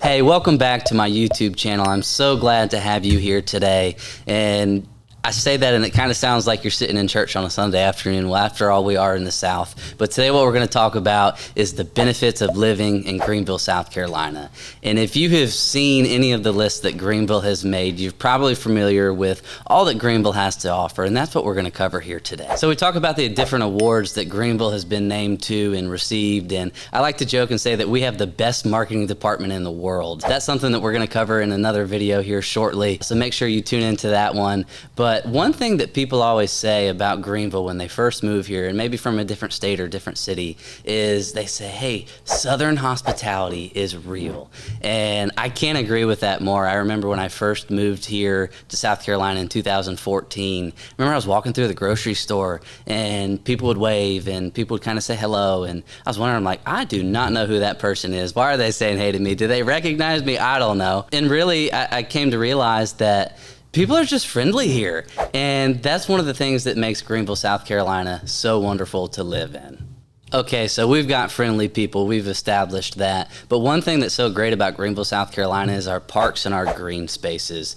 Hey, welcome back to my YouTube channel. I'm so glad to have you here today. And I say that and it kind of sounds like you're sitting in church on a Sunday afternoon. Well, after all, we are in the South. But today what we're going to talk about is the benefits of living in Greenville, South Carolina. And if you have seen any of the lists that Greenville has made, you're probably familiar with all that Greenville has to offer. And that's what we're going to cover here today. So we talk about the different awards that Greenville has been named to and received. And I like to joke and say that we have the best marketing department in the world. That's something that we're going to cover in another video here shortly. So make sure you tune into that one. But one thing that people always say about Greenville when they first move here, and maybe from a different state or different city, is they say, hey, Southern hospitality is real. And I can't agree with that more. I remember when I first moved here to South Carolina in 2014, I was walking through the grocery store and people would wave and people would kind of say hello. And I was wondering, like, I do not know who that person is. Why are they saying hey to me? Do they recognize me? I don't know. And really, I came to realize that people are just friendly here. And that's one of the things that makes Greenville, South Carolina so wonderful to live in. Okay, so we've got friendly people. We've established that. But one thing that's so great about Greenville, South Carolina is our parks and our green spaces.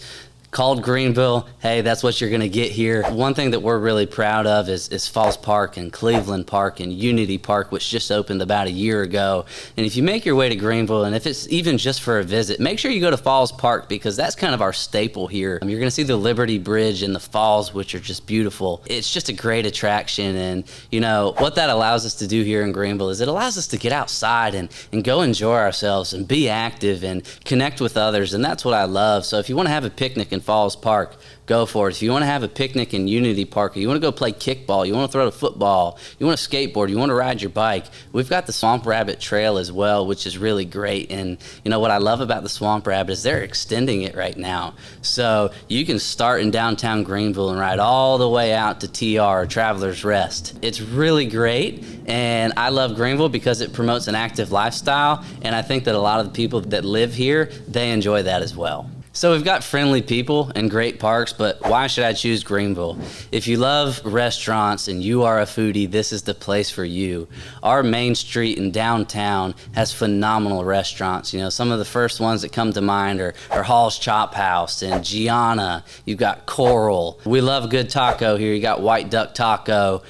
Called Greenville, hey, that's what you're going to get here. One thing that we're really proud of is Falls Park and Cleveland Park and Unity Park, which just opened about a year ago. And if you make your way to Greenville, and if it's even just for a visit, make sure you go to Falls Park because that's kind of our staple here. You're going to see the Liberty Bridge and the falls, which are just beautiful. It's just a great attraction. And, you know, what that allows us to do here in Greenville is it allows us to get outside and go enjoy ourselves and be active and connect with others. And that's what I love. So if you want to have a picnic in Falls Park, go for it. If you want to have a picnic in Unity Park, or you want to go play kickball, you want to throw a football, you want to skateboard, you want to ride your bike, we've got the Swamp Rabbit Trail as well, which is really great. And you know what I love about the Swamp Rabbit is they're extending it right now. So you can start in downtown Greenville and ride all the way out to TR, Traveler's Rest. It's really great, and I love Greenville because it promotes an active lifestyle, and I think that a lot of the people that live here, they enjoy that as well. So we've got friendly people and great parks, but why should I choose Greenville? If you love restaurants and you are a foodie, this is the place for you. Our main street in downtown has phenomenal restaurants. You know, some of the first ones that come to mind are Hall's Chop House and Gianna. You've got Coral. We love good taco here. You got White Duck Taco,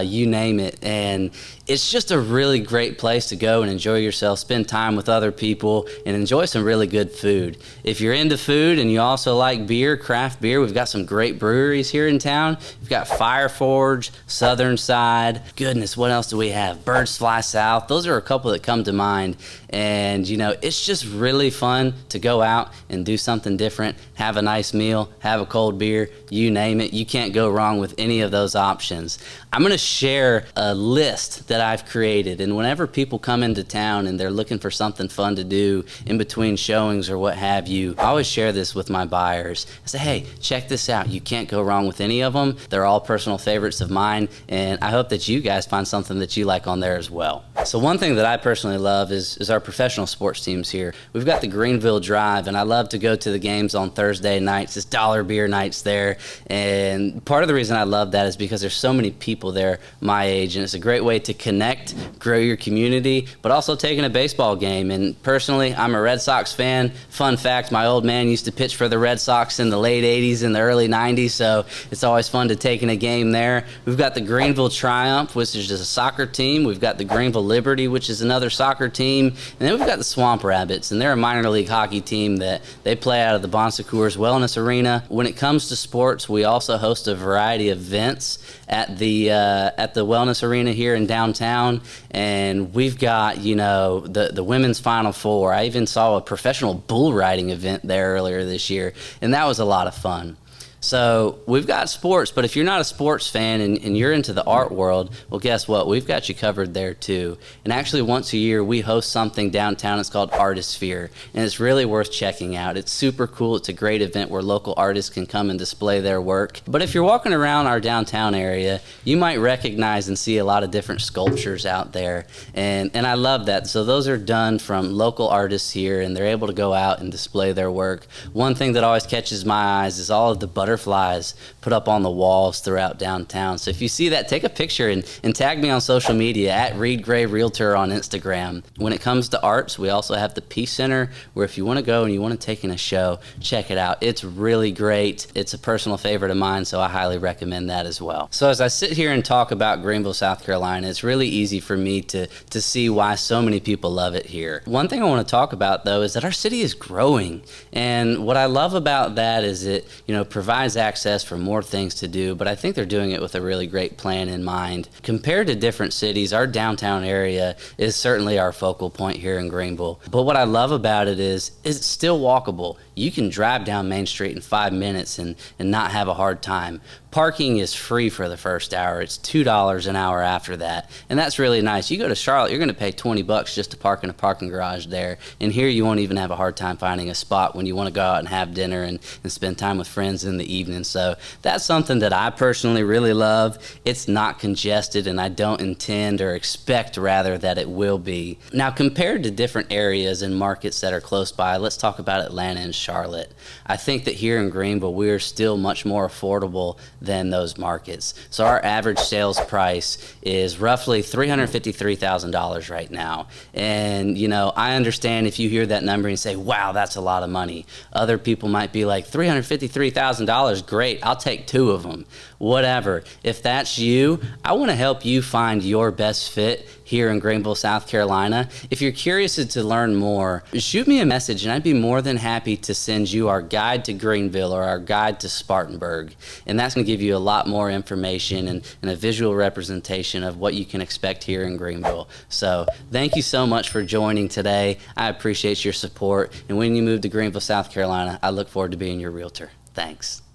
you name it. And it's just a really great place to go and enjoy yourself, spend time with other people, and enjoy some really good food. If you're into food and you also like beer, craft beer, we've got some great breweries here in town. We've got Fire Forge, Southern Side. Goodness, what else do we have? Birds Fly South. Those are a couple that come to mind. And, you know, it's just really fun to go out and do something different, have a nice meal, have a cold beer, you name it. You can't go wrong with any of those options. I'm going to share a list that I've created, and whenever people come into town and they're looking for something fun to do in between showings or what have you, I always share this with my buyers. I say, hey, check this out. You can't go wrong with any of them. They're all personal favorites of mine, and I hope that you guys find something that you like on there as well. So one thing that I personally love is our professional sports teams here. We've got the Greenville Drive, and I love to go to the games on Thursday nights. It's dollar beer nights there, and part of the reason I love that is because there's so many people there my age, and it's a great way to connect, grow your community, but also taking a baseball game. And personally, I'm a Red Sox fan. Fun fact, my old man used to pitch for the Red Sox in the late 80s and the early 90s, so it's always fun to take in a game there. We've got the Greenville Triumph, which is just a soccer team. We've got the Greenville Liberty, which is another soccer team. And then we've got the Swamp Rabbits, and they're a minor league hockey team that they play out of the Bon Secours Wellness Arena. When it comes to sports, we also host a variety of events at the Wellness Arena here in downtown, and we've got, you know, the women's Final Four. I even saw a professional bull riding event there earlier this year, and that was a lot of fun. So we've got sports, but if you're not a sports fan and you're into the art world, well, guess what? We've got you covered there too. And actually once a year, we host something downtown. It's called Artisphere, and it's really worth checking out. It's super cool. It's a great event where local artists can come and display their work. But if you're walking around our downtown area, you might recognize and see a lot of different sculptures out there. And I love that. So those are done from local artists here, and they're able to go out and display their work. One thing that always catches my eyes is all of the butterflies butterflies put up on the walls throughout downtown. So if you see that, take a picture and tag me on social media at Reed Gray Realtor on Instagram. When it comes to arts, we also have the Peace Center, where if you want to go and you want to take in a show, check it out. It's really great. It's a personal favorite of mine, so I highly recommend that as well. So as I sit here and talk about Greenville, South Carolina, it's really easy for me to see why so many people love it here. One thing I want to talk about, though, is that our city is growing. And what I love about that is it, provides access for more things to do, but I think they're doing it with a really great plan in mind. Compared to different cities, our downtown area is certainly our focal point here in Greenville. But what I love about it is it's still walkable. You can drive down Main Street in 5 minutes and not have a hard time. Parking is free for the first hour. It's $2 an hour after that. And that's really nice. You go to Charlotte, you're going to pay $20 just to park in a parking garage there. And here you won't even have a hard time finding a spot when you want to go out and have dinner and spend time with friends in the evening. So that's something that I personally really love. It's not congested, and I don't intend or expect rather that it will be. Now, compared to different areas and markets that are close by, let's talk about Atlanta and Charlotte. I think that here in Greenville, we are still much more affordable than those markets. So our average sales price is roughly $353,000 right now. And, I understand if you hear that number and say, wow, that's a lot of money. Other people might be like, $353,000, great, I'll take 2 of them. Whatever. If that's you, I want to help you find your best fit here in Greenville, South Carolina. If you're curious to learn more, shoot me a message and I'd be more than happy to send you our guide to Greenville or our guide to Spartanburg. And that's going to give you a lot more information and a visual representation of what you can expect here in Greenville. So thank you so much for joining today. I appreciate your support. And when you move to Greenville, South Carolina, I look forward to being your realtor. Thanks.